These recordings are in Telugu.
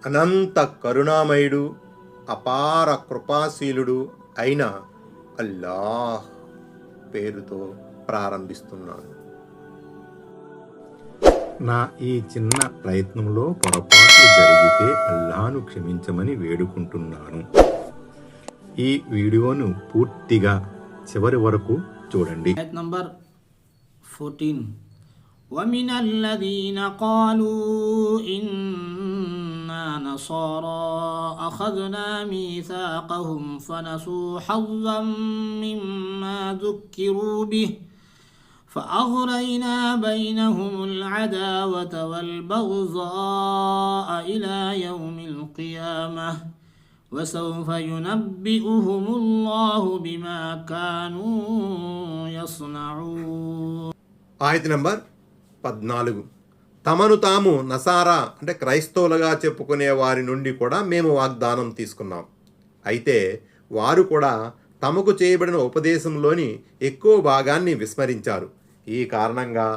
అనంత కరుణామయుడు, అపార కృపాశీలుడు అయిన అల్లాహ్ పేరుతో ప్రారంభిస్తున్నాను. నా ఈ చిన్న ప్రయత్నంలో పొరపాట్లు జరిగితే అల్లాహ్ను క్షమించమని వేడుకుంటున్నాను. ఈ వీడియోను పూర్తిగా చివరి వరకు చూడండి. నంబర్ 14 ومن الذين قالوا إنا نصارى أخذنا ميثاقهم فنسوا حظا مما ذكروا به فأغرينا بينهم العداوة والبغضاء إلى يوم القيامة وسوف ينبئهم الله بما كانوا يصنعون. ఆయత నంబర్ 14. తమను తాము నసారా అంటే క్రైస్తవులుగా చెప్పుకునే వారి నుండి కూడా మేము వాగ్దానం తీసుకున్నాం. అయితే వారు కూడా తమకు చేయబడిన ఉపదేశంలోని ఎక్కువ భాగాన్ని విస్మరించారు. ఈ కారణంగా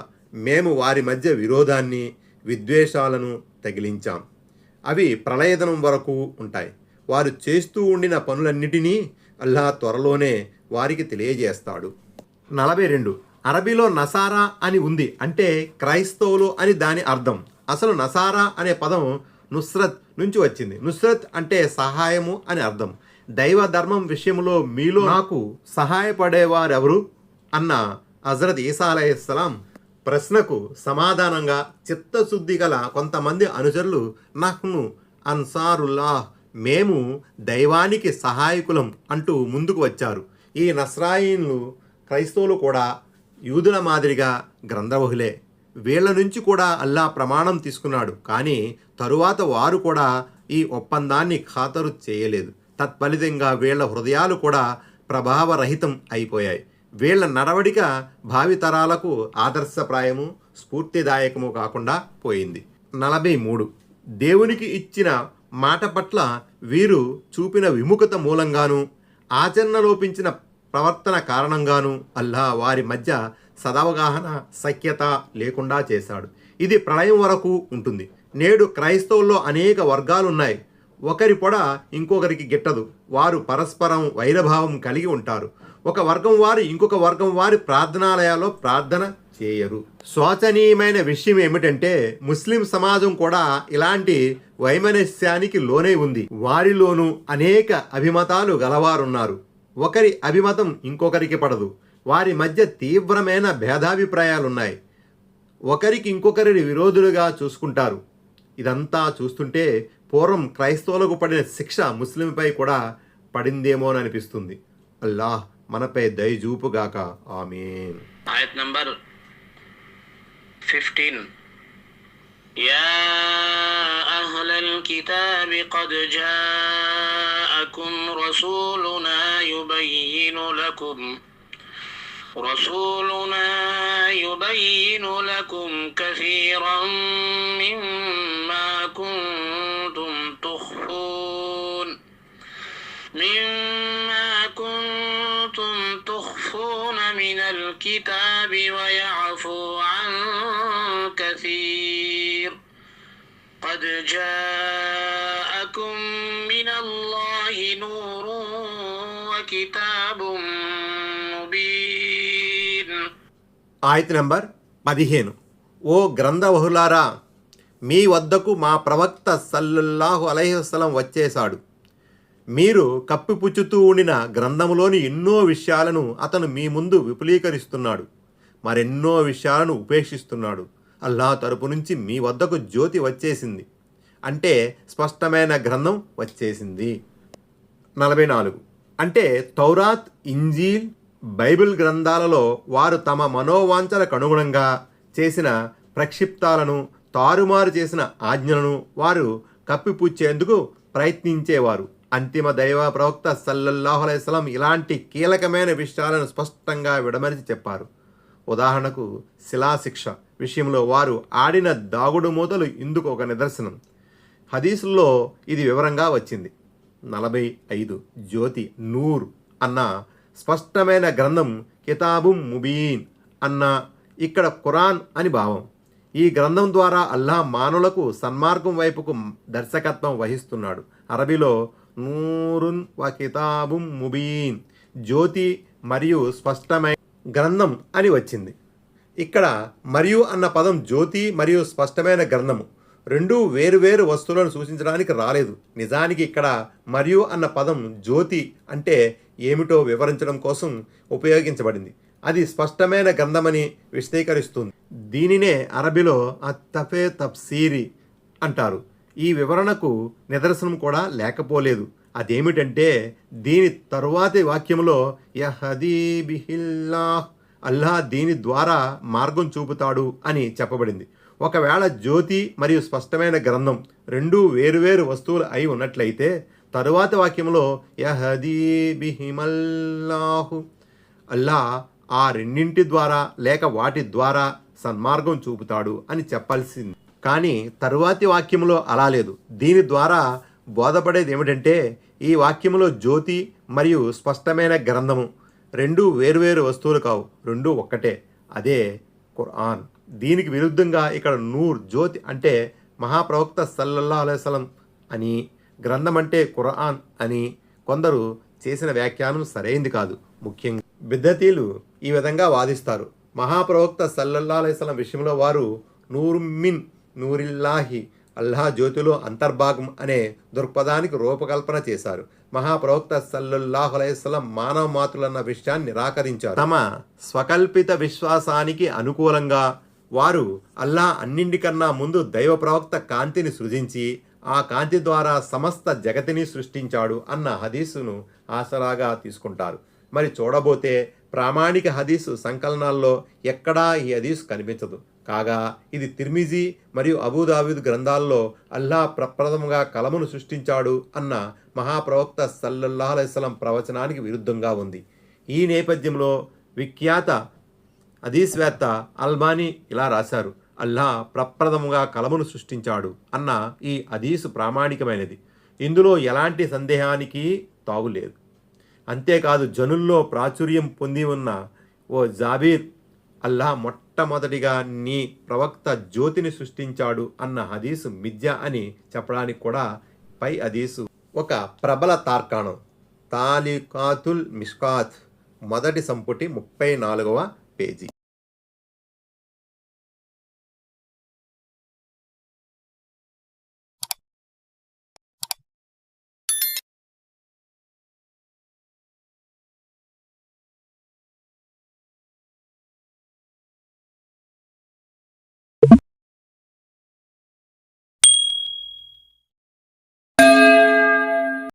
మేము వారి మధ్య విరోధాన్ని, విద్వేషాలను తగిలించాం. అవి ప్రళయదినం వరకు ఉంటాయి. వారు చేస్తూ ఉండిన పనులన్నిటినీ అల్లాహ్ త్వరలోనే వారికి తెలియజేస్తాడు. 42. అరబీలో నసారా అని ఉంది, అంటే క్రైస్తవులు అని దాని అర్థం. అసలు నసారా అనే పదం నుస్రత్ నుంచి వచ్చింది. నుస్రత్ అంటే సహాయము అని అర్థం. దైవ ధర్మం విషయంలో మీలో నాకు సహాయపడేవారెవరు అన్న హజరత్ ఈసా అలైహిస్సలాం ప్రశ్నకు సమాధానంగా చిత్తశుద్ధి గల కొంతమంది అనుచరులు నహ్ను అన్సారుల్లాహ్, మేము దైవానికి సహాయకులం అంటూ ముందుకు వచ్చారు. ఈ నస్రాయిన్లు క్రైస్తవులు కూడా యూదుల మాదిరిగా గ్రంథవహులే. వీళ్ళ నుంచి కూడా అల్లా ప్రమాణం తీసుకున్నాడు. కానీ తరువాత వారు కూడా ఈ ఒప్పందాన్ని ఖాతరు చేయలేదు. తత్ఫలితంగా వీళ్ళ హృదయాలు కూడా ప్రభావరహితం అయిపోయాయి. వీళ్ళ నడవడిక భావితరాలకు ఆదర్శప్రాయము, స్ఫూర్తిదాయకము కాకుండా పోయింది. 43. దేవునికి ఇచ్చిన మాట పట్ల వీరు చూపిన విముఖత మూలంగాను, ఆచరణలోపించిన ప్రవర్తన కారణంగాను అల్లాహ్ వారి మధ్య సదవగాహన, సఖ్యత లేకుండా చేశాడు. ఇది ప్రళయం వరకు ఉంటుంది. నేడు క్రైస్తవుల్లో అనేక వర్గాలున్నాయి. ఒకరి పొడ ఇంకొకరికి గిట్టదు. వారు పరస్పరం వైరభావం కలిగి ఉంటారు. ఒక వర్గం వారు ఇంకొక వర్గం వారి ప్రార్థనాలయాల్లో ప్రార్థన చేయరు. శోచనీయమైన విషయం ఏమిటంటే ముస్లిం సమాజం కూడా ఇలాంటి వైమనస్యానికి లోనై ఉంది. వారిలోనూ అనేక అభిమతాలు గలవారున్నారు. ఒకరి అభిమతం ఇంకొకరికి పడదు. వారి మధ్య తీవ్రమైన భేదాభిప్రాయాలున్నాయి. ఒకరికి ఇంకొకరిని విరోధులుగా చూసుకుంటారు. ఇదంతా చూస్తుంటే పూర్వం క్రైస్తవులకు పడిన శిక్ష ముస్లింపై కూడా పడిందేమోననిపిస్తుంది. అల్లాహ్ మనపై దయచూపుగాక. ఆమీన్. ఆయత్ నంబర్ 15 యా అహ్లల్ కితాబ్ ఖద్ జాఅకుమ్ రసూలునా యుబయ్యిను లకుమ్ కసీరం మిమ్మా కుంతుం تخفون من الكتاب ويعفو عن كثير قد جاءكم من الله نور وكتاب مبين. ఆయత్ నంబర్ 15. ఓ గ్రంథవహులారా, మీ వద్దకు మా ప్రవక్త సల్లల్లాహు అలైహి వసల్లం వచ్చేశాడు. మీరు కప్పిపుచ్చుతూ ఉండిన గ్రంథములోని ఎన్నో విషయాలను అతను మీ ముందు విపులీకరిస్తున్నాడు. మరెన్నో విషయాలను ఉపేక్షిస్తున్నాడు. అల్లాహ్ తరపు నుంచి మీ వద్దకు జ్యోతి వచ్చేసింది, అంటే స్పష్టమైన గ్రంథం వచ్చేసింది. 44. అంటే తౌరాత్, ఇంజీల్, బైబిల్ గ్రంథాలలో వారు తమ మనోవాంఛలకు అనుగుణంగా చేసిన ప్రక్షిప్తాలను, తారుమారు చేసిన ఆజ్ఞలను వారు కప్పిపుచ్చేందుకు ప్రయత్నించేవారు. అంతిమ దైవ ప్రవక్త సల్లల్లాహు అలైహి వసల్లం ఇలాంటి కీలకమైన విషయాలను స్పష్టంగా విడమరిచి చెప్పారు. ఉదాహరణకు శిలాశిక్ష విషయంలో వారు ఆడిన దాగుడు మూతలు ఇందుకు ఒక నిదర్శనం. హదీసుల్లో ఇది వివరంగా వచ్చింది. 45. జ్యోతి, నూర్ అన్న స్పష్టమైన గ్రంథం, కితాబుం ముబీన్ అన్న ఇక్కడ ఖురాన్ అని భావం. ఈ గ్రంథం ద్వారా అల్లాహ్ మానవులకు సన్మార్గం వైపుకు దర్శకత్వం వహిస్తున్నాడు. అరబీలో నూరున్ వ కితాబుం ముబీన్, జ్యోతి మరియు స్పష్టమైన గ్రంథం అని వచ్చింది. ఇక్కడ మరియు అన్న పదం జ్యోతి మరియు స్పష్టమైన గ్రంథము రెండూ వేరువేరు వస్తువులను సూచించడానికి రాలేదు. నిజానికి ఇక్కడ మరియు అన్న పదం జ్యోతి అంటే ఏమిటో వివరించడం కోసం ఉపయోగించబడింది. అది స్పష్టమైన గ్రంథమని విశదీకరిస్తుంది. దీనినే అరబీలో అత్తఫే తఫ్సీరి అంటారు. ఈ వివరణకు నిదర్శనం కూడా లేకపోలేదు. అదేమిటంటే దీని తరువాతి వాక్యంలో యహదీ బిహిల్లాహ్, అల్లాహ్ దీని ద్వారా మార్గం చూపుతాడు అని చెప్పబడింది. ఒకవేళ జ్యోతి మరియు స్పష్టమైన గ్రంథం రెండూ వేరువేరు వస్తువులు అయి ఉన్నట్లయితే తరువాతి వాక్యంలో యహదీ బిహిమల్లాహు, అల్లాహ్ ఆ రెండింటి ద్వారా లేక వాటి ద్వారా సన్మార్గం చూపుతాడు అని చెప్పాల్సింది. కానీ తరువాతి వాక్యంలో అలా లేదు. దీని ద్వారా బోధపడేది ఏమిటంటే ఈ వాక్యంలో జ్యోతి మరియు స్పష్టమైన గ్రంథము రెండూ వేరువేరు వస్తువులు కావు, రెండూ ఒక్కటే, అదే ఖురాన్. దీనికి విరుద్ధంగా ఇక్కడ నూర్ జ్యోతి అంటే మహాప్రవక్త సల్లల్లాహు అలైహి వసల్లం అని, గ్రంథం అంటే ఖురాన్ అని కొందరు చేసిన వ్యాఖ్యానం సరైంది కాదు. ముఖ్యంగా బిద్దతీలు ఈ విధంగా వాదిస్తారు. మహాప్రవక్త సల్లల్లాహు అలైహి వసల్లం విషయంలో వారు నూరుమిన్ నూరిల్లాహి, అల్లాహ్ జ్యోతిలో అంతర్భాగం అనే దృక్పథానికి రూపకల్పన చేశారు. మహాప్రవక్త సల్లల్లాహు అలైహి వసల్లం మానవ మాతృలన్న విషయాన్ని నిరాకరించారు. తమ స్వకల్పిత విశ్వాసానికి అనుకూలంగా వారు అల్లాహ్ అన్నింటికన్నా ముందు దైవ ప్రవక్త కాంతిని సృజించి ఆ కాంతి ద్వారా సమస్త జగతిని సృష్టించాడు అన్న హదీసును ఆసరాగా తీసుకుంటారు. మరి చూడబోతే ప్రామాణిక హదీసు సంకలనాల్లో ఎక్కడా ఈ హదీసు కనిపించదు. కాగా ఇది తిర్మిజీ మరియు అబూదావీద్ గ్రంథాల్లో అల్లాహ్ ప్రప్రథమంగా కలమును సృష్టించాడు అన్న మహాప్రవక్త సల్లల్లాహు అలైహి వసల్లం ప్రవచనానికి విరుద్ధంగా ఉంది. ఈ నేపథ్యంలో విఖ్యాత హదీస్వేత్త అల్బానీ ఇలా రాశారు: అల్లాహ్ ప్రప్రథముగా కలమును సృష్టించాడు అన్న ఈ హదీసు ప్రామాణికమైనది. ఇందులో ఎలాంటి సందేహానికి తావులేదు. అంతేకాదు జనుల్లో ప్రాచుర్యం పొంది ఉన్న ఓ జాబీర్, అల్లాహ్ మొట్టమొదటిగా నీ ప్రవక్త జ్యోతిని సృష్టించాడు అన్న హదీసు మిథ్య అని చెప్పడానికి కూడా పై హదీసు ఒక ప్రబల తార్కాణం. తాలికాతుల్ మిష్కాత్ మొదటి సంపుటి 34వ పేజీ.